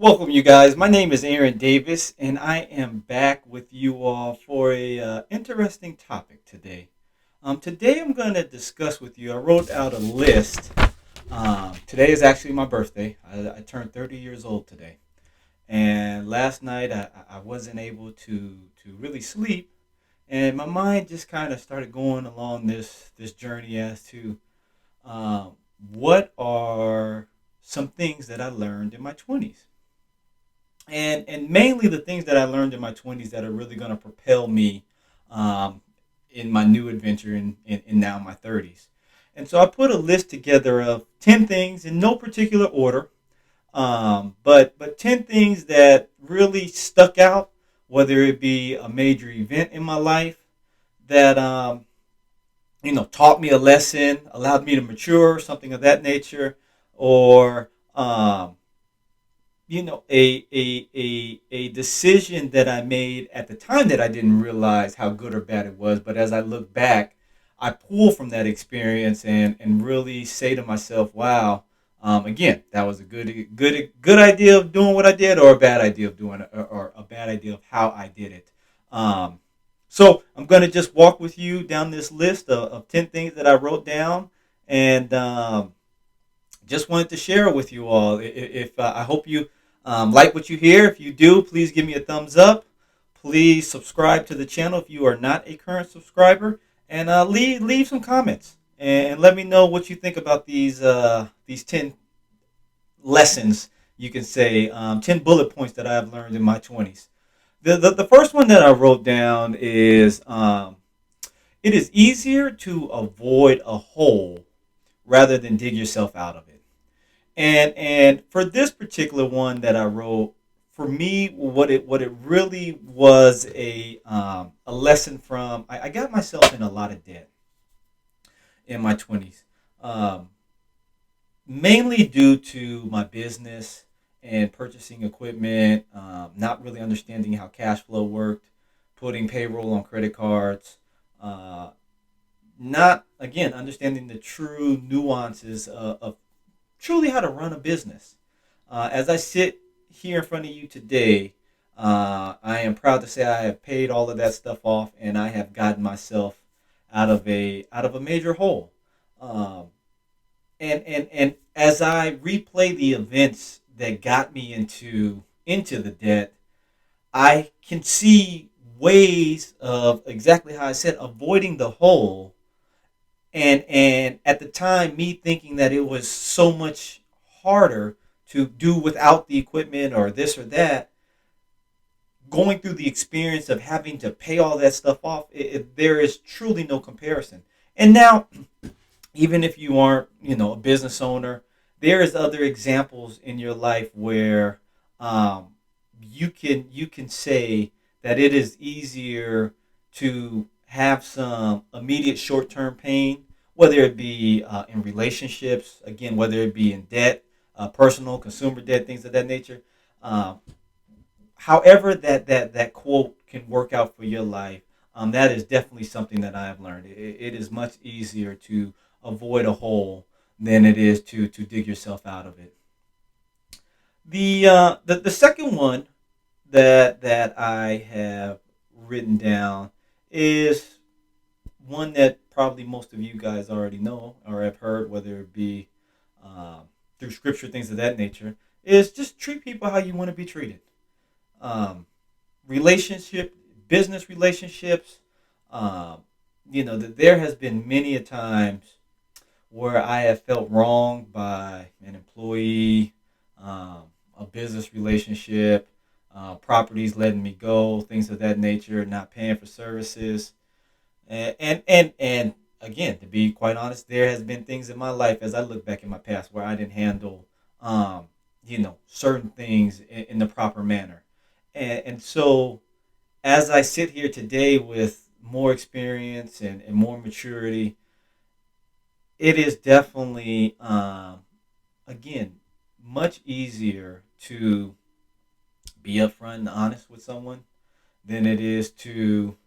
Welcome, you guys. My name is Aaron Davis, and I am back with you all for a interesting topic today. Today, I'm going to discuss with you. I wrote out a list. Today is actually my birthday. I turned 30 years old today, and last night I wasn't able to really sleep, and my mind just kind of started going along this journey as to um, what are some things that I learned in my 20s, and mainly the things that I learned in my 20s that are really going to propel me um, in my new adventure in now my 30s. And so I put a list together of 10 things in no particular order, but 10 things that really stuck out, whether it be a major event in my life that taught me a lesson, allowed me to mature, something of that nature, or a decision that I made at the time that I didn't realize how good or bad it was. But as I look back, I pull from that experience and really say to myself, wow, again, that was a good idea of doing what I did, or a bad idea of doing it, or a bad idea of how I did it. Um, so I'm going to just walk with you down this list of 10 things that I wrote down, and just wanted to share it with you all. If I hope you like what you hear. If you do, please give me a thumbs up. Please subscribe to the channel if you are not a current subscriber, and leave some comments and let me know what you think about these 10 lessons. You can say 10 bullet points that I've learned in my 20s. The first one that I wrote down is it is easier to avoid a hole rather than dig yourself out of it. And for this particular one that I wrote, for me, what it really was a lesson from. I got myself in a lot of debt in my 20s, um, mainly due to my business and purchasing equipment, not really understanding how cash flow worked, putting payroll on credit cards, uh, not again understanding the true nuances of truly how to run a business. As I sit here in front of you today, I am proud to say I have paid all of that stuff off, and I have gotten myself out of a major hole. Um, and as I replay the events that got me into the debt, I can see ways of exactly how I said avoiding the hole, and at the time me thinking that it was so much harder to do without the equipment or this or that, going through the experience of having to pay all that stuff off, there is truly no comparison. And now, even if you aren't a business owner, there is other examples in your life where um, you can say that it is easier to have some immediate short term pain, whether it be in relationships, again, whether it be in debt, personal consumer debt, things of that nature. Um, However that quote can work out for your life, that is definitely something that I have learned. It is much easier to avoid a hole than it is to dig yourself out of it. The second one that I have written down is one that probably most of you guys already know or have heard, whether it be through scripture, things of that nature, is just treat people how you want to be treated. Um, Relationship, business relationships. Um, that there has been many a times where I have felt wronged by an employee, a business relationship, properties letting me go, things of that nature, not paying for services, and again, to be quite honest, there has been things in my life as I look back in my past where I didn't handle, certain things in the proper manner, and so as I sit here today with more experience and more maturity, it is definitely, again, much easier to be upfront and honest with someone than it is to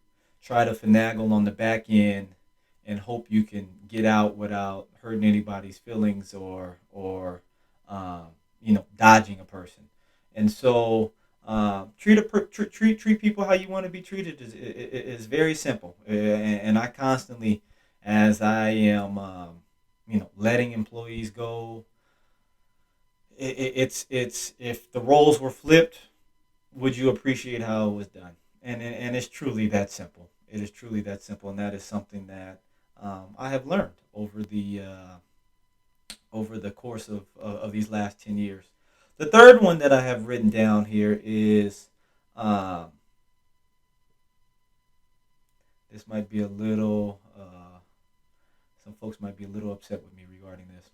try to finagle on the back end and hope you can get out without hurting anybody's feelings or dodging a person. And so treat people how you want to be treated is very simple. And I constantly, as I am, letting employees go, it's if the roles were flipped, would you appreciate how it was done? And it's truly that simple. It is truly that simple, and that is something that I have learned over the course of these last 10 years. The third one that I have written down here is um, this might be a little. Some folks might be a little upset with me regarding this.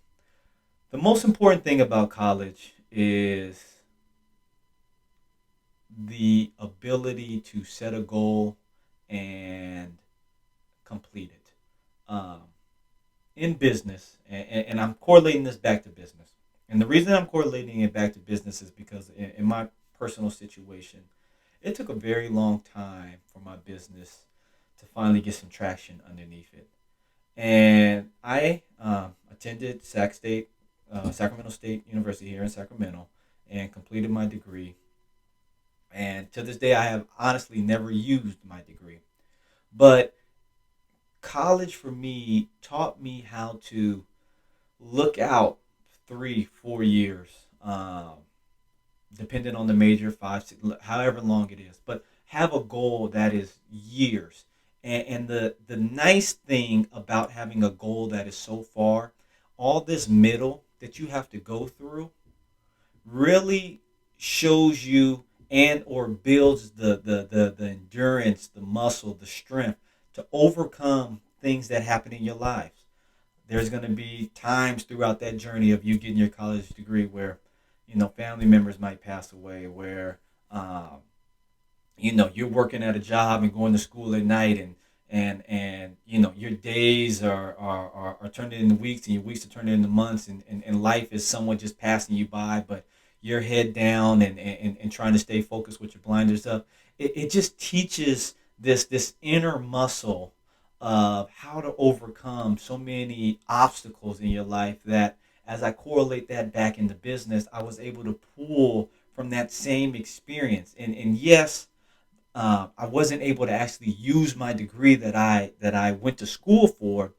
The most important thing about college is the ability to set a goal and complete it. Um, in business, and I'm correlating this back to business. And the reason I'm correlating it back to business is because in my personal situation, it took a very long time for my business to finally get some traction underneath it. And I attended Sacramento State University here in Sacramento, and completed my degree. And to this day, I have honestly never used my degree. But college for me taught me how to look out 3, 4 years, depending on the major, five, six, however long it is. But have a goal that is years. And the nice thing about having a goal that is so far, all this middle that you have to go through really shows you and or builds the endurance, the muscle, the strength to overcome things that happen in your lives. There's going to be times throughout that journey of you getting your college degree where, family members might pass away, where, you're working at a job and going to school at night, and your days are turned into weeks, and your weeks are turned into months, and life is somewhat just passing you by, but your head down and trying to stay focused with your blinders up. It just teaches this inner muscle of how to overcome so many obstacles in your life that as I correlate that back into business, I was able to pull from that same experience. And yes, I wasn't able to actually use my degree that I went to school for,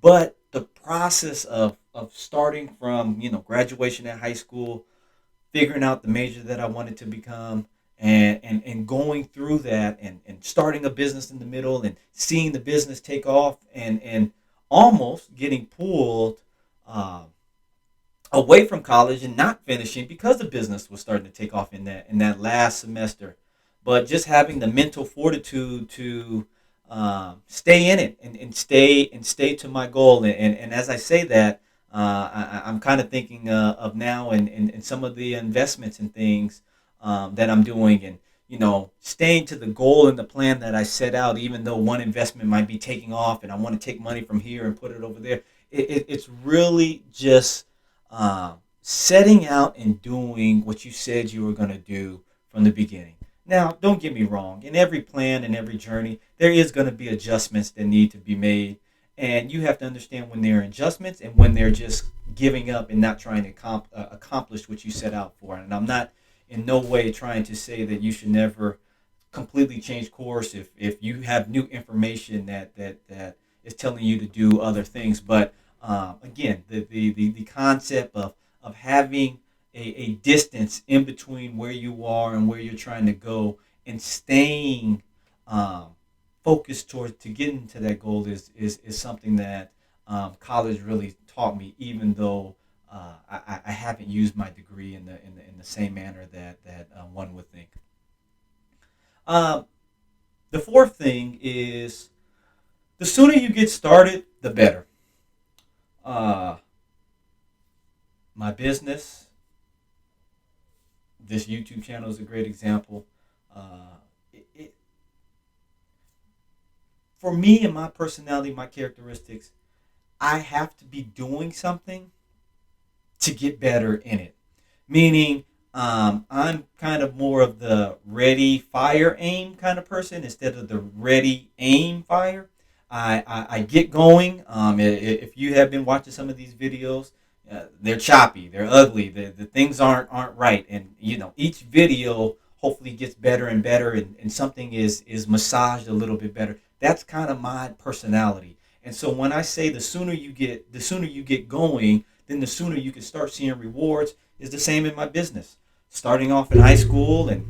but the process of starting from graduation at high school, figuring out the major that I wanted to become, and going through that, and starting a business in the middle, and seeing the business take off, and almost getting pulled uh, away from college and not finishing because the business was starting to take off in that last semester. But just having the mental fortitude to stay in it, and stay to my goal. And as I say that, I'm kind of thinking of now, and some of the investments and things that I'm doing, and staying to the goal and the plan that I set out, even though one investment might be taking off and I want to take money from here and put it over there. It's really just setting out and doing what you said you were going to do from the beginning. Now, don't get me wrong. In every plan and every journey, there is going to be adjustments that need to be made. And you have to understand when there are adjustments and when they're just giving up and not trying to accomplish what you set out for. And I'm not in no way trying to say that you should never completely change course if you have new information that is telling you to do other things. But again, the concept of having a distance in between where you are and where you're trying to go, and staying um, focused towards to getting to that goal is something that college really taught me, even though I haven't used my degree in the same manner that one would think. Um, the fourth thing is the sooner you get started, the better. Uh, my business, this YouTube channel is a great example. Uh, it, for me and my personality, my characteristics, I have to be doing something to get better in it. Meaning, I'm kind of more of the ready, fire, aim kind of person instead of the ready, aim, fire. I get going. If you have been watching some of these videos, they're choppy, they're ugly, the things aren't right, and each video hopefully gets better and better, and something is massaged a little bit better. That's kind of my personality. And so when I say the sooner you get going, then the sooner you can start seeing rewards, is the same in my business. Starting off in high school, and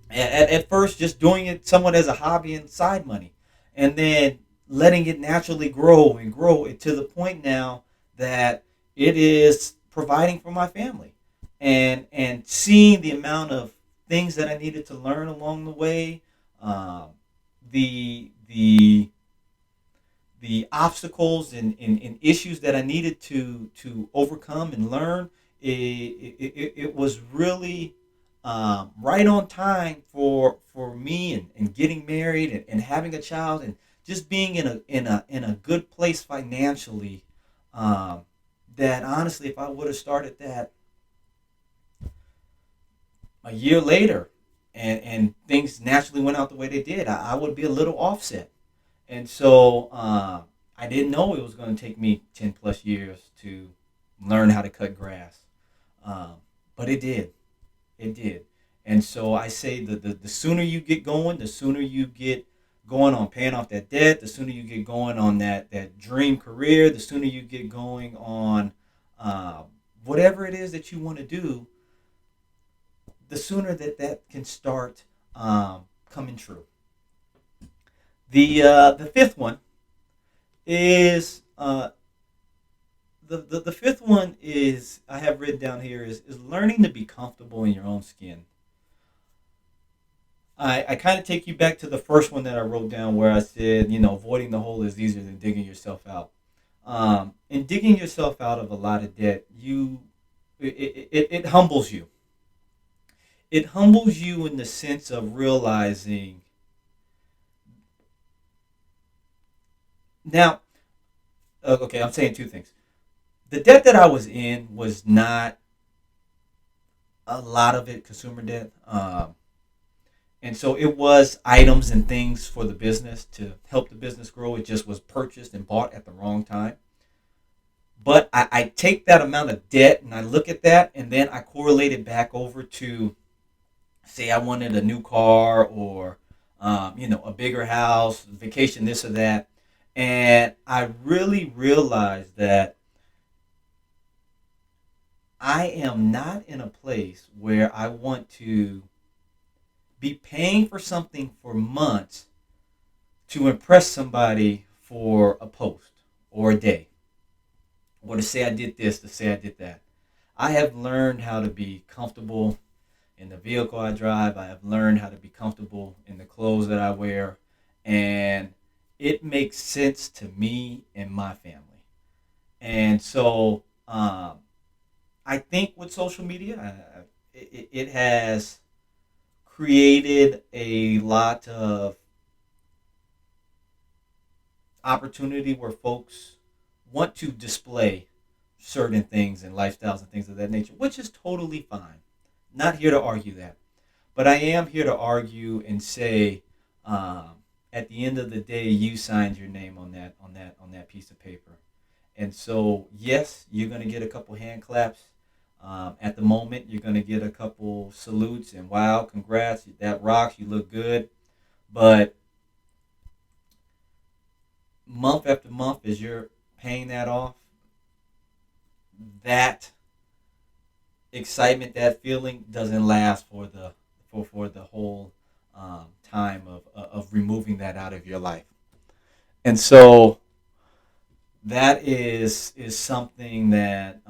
at first just doing it somewhat as a hobby and side money, and then letting it naturally grow and grow to the point now that it is providing for my family, and seeing the amount of things that I needed to learn along the way, um, the obstacles and issues that I needed to overcome and learn. It was really right on time for me, and getting married, and having a child, and just being in a good place financially. Um, that honestly, if I would have started that a year later, and things naturally went out the way they did, I would be a little offset. And so I didn't know it was going to take me 10 plus years to learn how to cut grass. Um, but it did. It did. And so I say the sooner you get going, the sooner you get going on paying off that debt, the sooner you get going on that dream career, the sooner you get going on uh, whatever it is that you want to do, the sooner that can start coming true. The fifth one is the fifth one is I have written down here is learning to be comfortable in your own skin. I kind of take you back to the first one that I wrote down, where I said, avoiding the hole is easier than digging yourself out. And digging yourself out of a lot of debt, it humbles you. It humbles you in the sense of realizing. Now, okay, I'm saying two things. The debt that I was in was not a lot of it consumer debt. And so it was items and things for the business to help the business grow. It just was purchased and bought at the wrong time. But I take that amount of debt and I look at that, and then I correlate it back over to, say, I wanted a new car, or a bigger house, vacation, this or that. And I really realized that I am not in a place where I want to be paying for something for months to impress somebody for a post or a day, or to say I did this, to say I did that. I have learned how to be comfortable in the vehicle I drive. I have learned how to be comfortable in the clothes that I wear. And it makes sense to me and my family. And so I think with social media, it has created a lot of opportunity where folks want to display certain things and lifestyles and things of that nature, which is totally fine. Not here to argue that, but I am here to argue and say, at the end of the day, you signed your name on that piece of paper, and so yes, you're gonna get a couple hand claps. At the moment, you're gonna get a couple salutes and wow, congrats, that rocks, you look good. But month after month, as you're paying that off, that excitement, that feeling doesn't last for the whole time of removing that out of your life. And so that is something that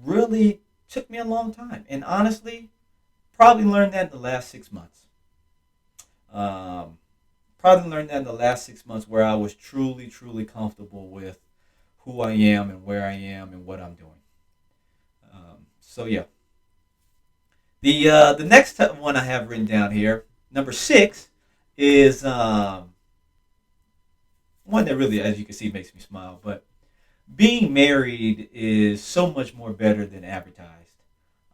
really took me a long time, and honestly, probably learned that in the last 6 months. Um, Probably learned that in the last 6 months, where I was truly, truly comfortable with who I am and where I am and what I'm doing. So yeah, the next one I have written down here, number six, is one that really, as you can see, makes me smile. But being married is so much more better than advertised.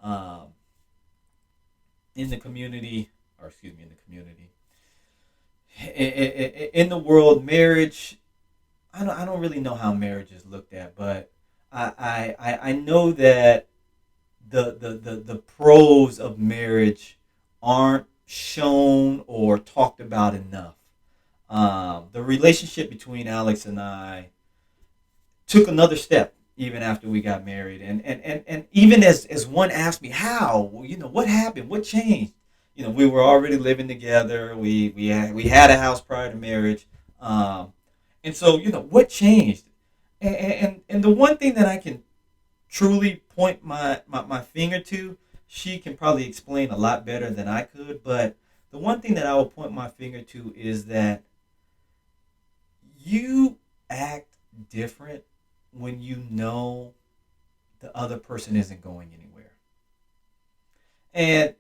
Um, in the community, or excuse me, in the community, in the world, marriage. I don't really know how marriage is looked at, but I know that the pros of marriage aren't shown or talked about enough. The relationship between Alex and I took another step even after we got married, and even as one asked me how, well, what happened, what changed. We were already living together. We had a house prior to marriage, um, and so what changed. And the one thing that I can truly point my finger to, she can probably explain a lot better than I could. But the one thing that I will point my finger to is that you act different when you know the other person isn't going anywhere. And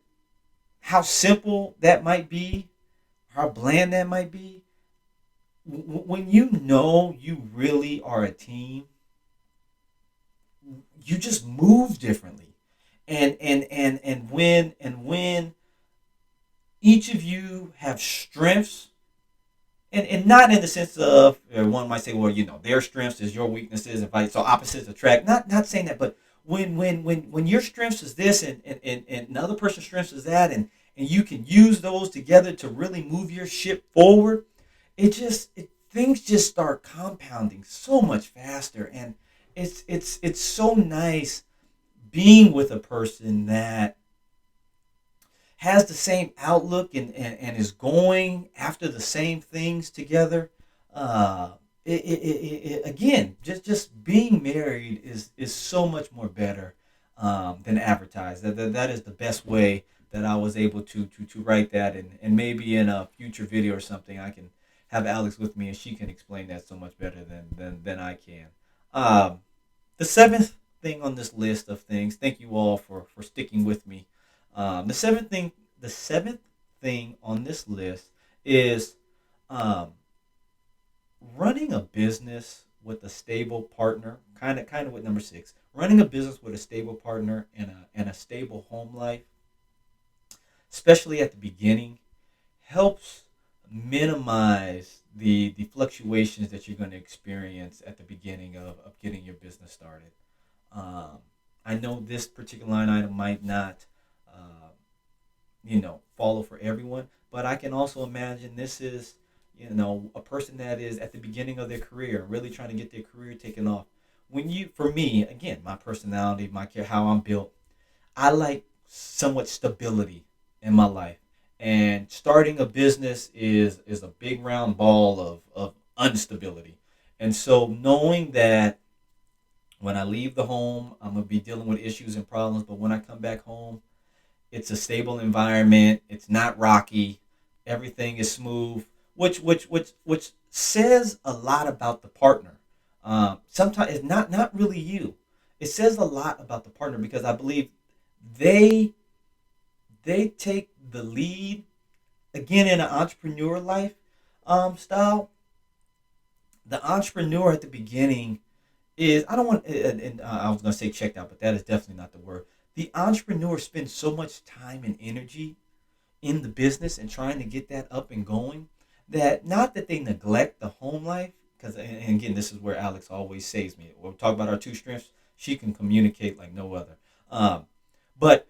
how simple that might be, how bland that might be, when you know you really are a team, you just move differently. And when each of you have strengths, and not in the sense of one might say, well, their strengths is your weaknesses, and so opposites attract. Not saying that, but when your strengths is this, and the other person's strengths is that, and you can use those together to really move your ship forward, things just start compounding so much faster, and it's so nice being with a person that has the same outlook, and is going after the same things together. Again, just being married is so much more better than advertised. That is the best way that I was able to write that, and maybe in a future video or something I can have Alex with me and she can explain that so much better than I can. Um, the seventh thing on this list of things. Thank you all for sticking with me. The seventh thing on this list is um, running a business with a stable partner. Kind of with number six. Running a business with a stable partner and a stable home life, especially at the beginning, helps minimize the fluctuations that you're going to experience at the beginning of getting your business started. Um, I know this particular line item might not, follow for everyone, but I can also imagine this is, a person that is at the beginning of their career, really trying to get their career taken off. For me, again, my personality, how I'm built, I like somewhat stability in my life, and starting a business is a big round ball of instability. And so knowing that when I leave the home, I'm gonna be dealing with issues and problems, but when I come back home, it's a stable environment. It's not rocky. Everything is smooth, which says a lot about the partner. Sometimes it's not really you. It says a lot about the partner because I believe they they take the lead again in an entrepreneur life style. The entrepreneur at the beginning is I don't want and I was gonna say checked out, but that is definitely not the word. The entrepreneur spends so much time and energy in the business and trying to get that up and going that not that they neglect the home life because and again this is where Alex always saves me. We'll talk about our two strengths. She can communicate like no other. Um, but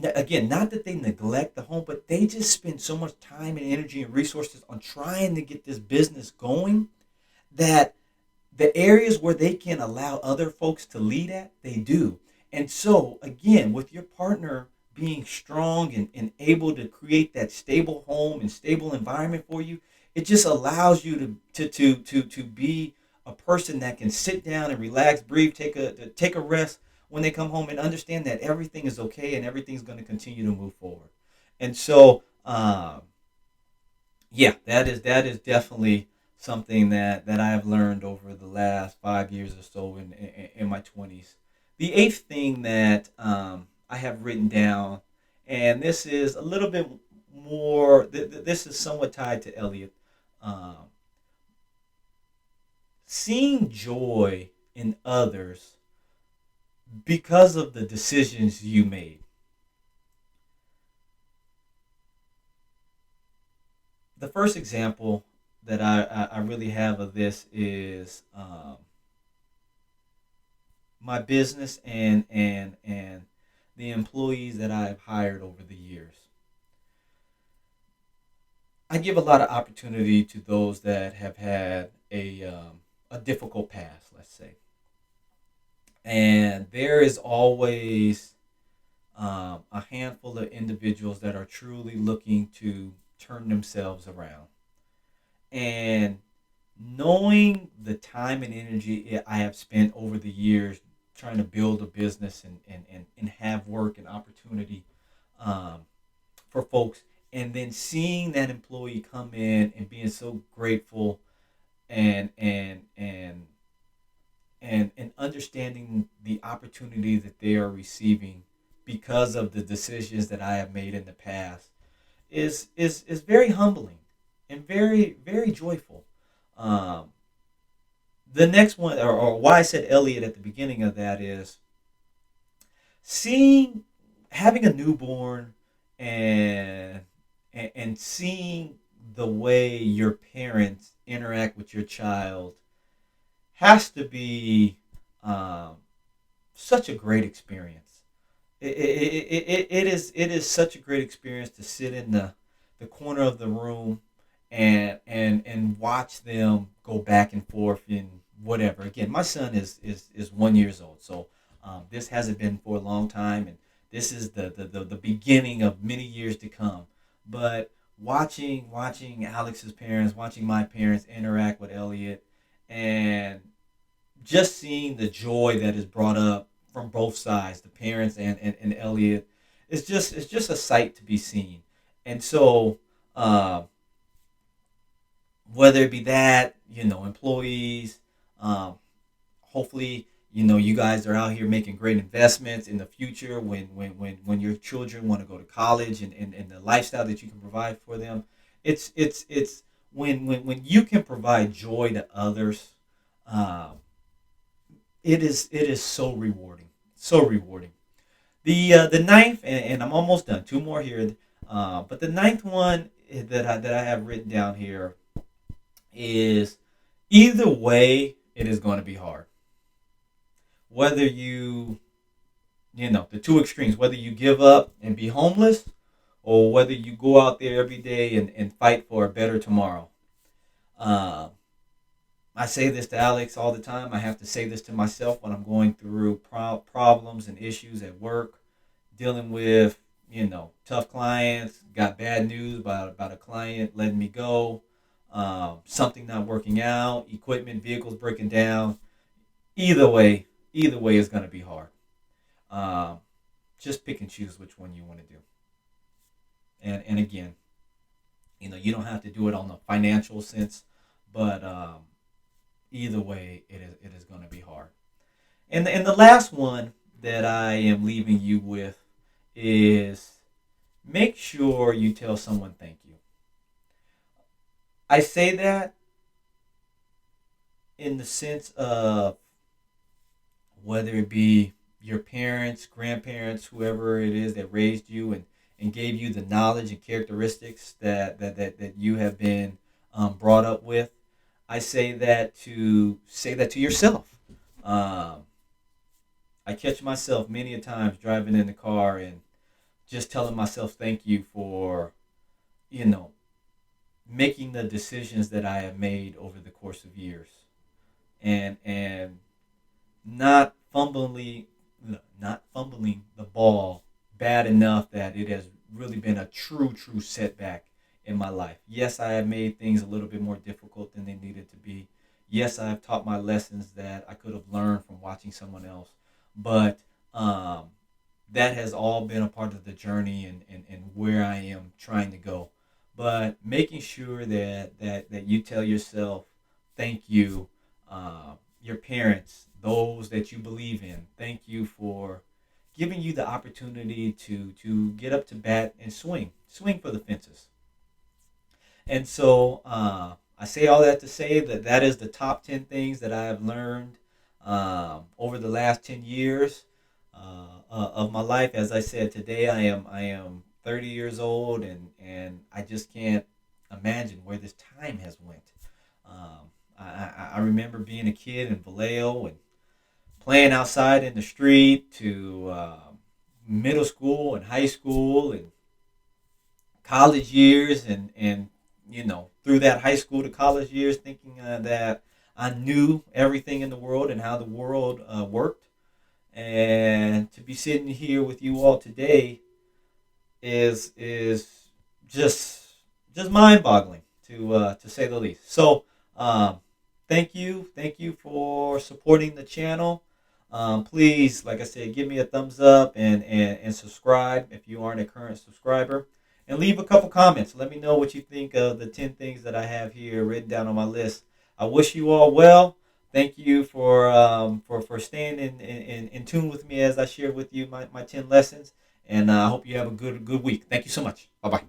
again, not that they neglect the home, but they just spend so much time and energy and resources on trying to get this business going that the areas where they can allow other folks to lead at, they do. And so, again, with your partner being strong and able to create that stable home and stable environment for you, it just allows you to be a person that can sit down and relax, breathe, take a rest when they come home and understand that everything is okay and everything's going to continue to move forward. And so, yeah, that is definitely something that I have learned over the last 5 years or so in my 20s. The eighth thing that I have written down, and this is a little bit more. This is somewhat tied to Elliot. Um, Seeing joy in others because of the decisions you made. The first example that I really have of this is my business and the employees that I've hired over the years. I give a lot of opportunity to those that have had a difficult past, let's say, and there is always a handful of individuals that are truly looking to turn themselves around. And knowing the time and energy I have spent over the years trying to build a business and have work and opportunity um, for folks, and then seeing that employee come in and being so grateful and and and and understanding the opportunity that they are receiving because of the decisions that I have made in the past is very humbling and very joyful. Um, the next one, or why I said Elliot at the beginning of that, is seeing having a newborn and and seeing the way your parents interact with your child has to be um, such a great experience. It is such a great experience to sit in the corner of the room and watch them go back and forth in whatever. Again, my son is 1 years old, so this hasn't been for a long time, and this is the beginning of many years to come. But watching Alex's parents, watching my parents interact with Elliot, and just seeing the joy that is brought up from both sides, the parents and Elliot, it's just a sight to be seen. And so, uh, whether it be that, employees, um, hopefully, you guys are out here making great investments in the future when your children want to go to college and the lifestyle that you can provide for them. It's when you can provide joy to others. Um, it is so rewarding, so rewarding. The ninth, and I'm almost done. Two more here, but the ninth one that I have written down here is either way it is going to be hard. Whether the two extremes, whether you give up and be homeless, or whether you go out there every day and fight for a better tomorrow. Um, I say this to Alex all the time. I have to say this to myself when I'm going through problems and issues at work, dealing with tough clients. Got bad news about a client letting me go, something not working out, equipment, vehicles breaking down. Either way, either way is going to be hard. Um, just pick and choose which one you want to do. And again, you don't have to do it on the financial sense, but either way, it is going to be hard. And the last one that I am leaving you with is make sure you tell someone thank you. I say that in the sense of whether it be your parents, grandparents, whoever it is that raised you and gave you the knowledge and characteristics that you have been brought up with. I say that to yourself. Um, I catch myself many a times driving in the car and just telling myself thank you for you know making the decisions that I have made over the course of years, and not fumbling not fumbling the ball bad enough that it has really been a true setback in my life. Yes, I have made things a little bit more difficult than they needed to be. Yes, I have taught my lessons that I could have learned from watching someone else, but um, that has all been a part of the journey and where I am trying to go. But making sure that you tell yourself thank you, your parents, those that you believe in, thank you for giving you the opportunity to get up to bat and swing for the fences. And so I say all that to say that that is the top 10 things that I have learned over the last 10 years of my life. As I said, today I am 30 years old, and I just can't imagine where this time has went. I remember being a kid in Vallejo and playing outside in the street to middle school and high school and college years, and through that high school to college years, thinking that I knew everything in the world and how the world worked, and to be sitting here with you all today is just mind boggling to say the least. So thank you for supporting the channel. Please, like I said, give me a thumbs up and subscribe if you aren't a current subscriber. And leave a couple comments. Let me know what you think of the 10 things that I have here written down on my list. I wish you all well. Thank you for staying in tune with me as I share with you my 10 lessons. And I hope you have a good week. Thank you so much. Bye bye.